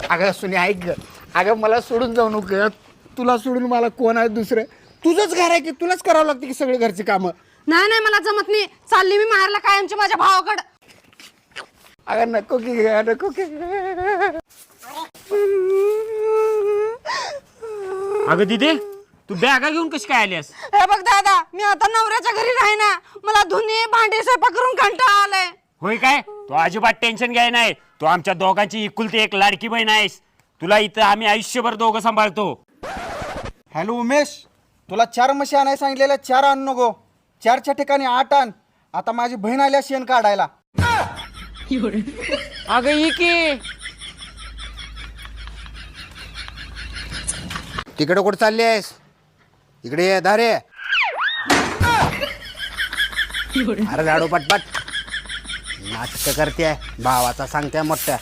अगं सुने ऐक ग. अगं मला सोडून जाऊ नको. तुला सोडून मला कोण आहे दुसरं? तुझंच घर आहे की तुलाच करावं लागतं की सगळे घरची कामं. नाही नाही मला जमत नाही. चालली मी माहेरला कायमची माझ्या भावाकडं. अगं नको की ग, नको की. अगं दिदे तू बॅगा घेऊन कशी काय आलीस? हे बघ दादा, मी आता नवऱ्याच्या घरी राही ना. मला धुनी भांडी स्वयंपाक करून कंटाळा आलाय. होय काय? तू अजिबात टेन्शन घ्याय नाही. तू आमच्या दोघांची इकुलती एक लाडकी बहीण आहेस. तुला इथं आम्ही आयुष्यभर दोघं सांभाळतो. हॅलो उमेश, तुला 4 म्हशी आणायला सांगितलेल्या 4 आण नको. 4च्या ठिकाणी 8 आण. आता माझी बहीण आल्या शेण काढायला. अगं ये की. तिकडे कुठं चालली आहेस? इकडे ये धारे. अरे लाडू पटपट नाटक करते भावाचा सांगते मोठ्या.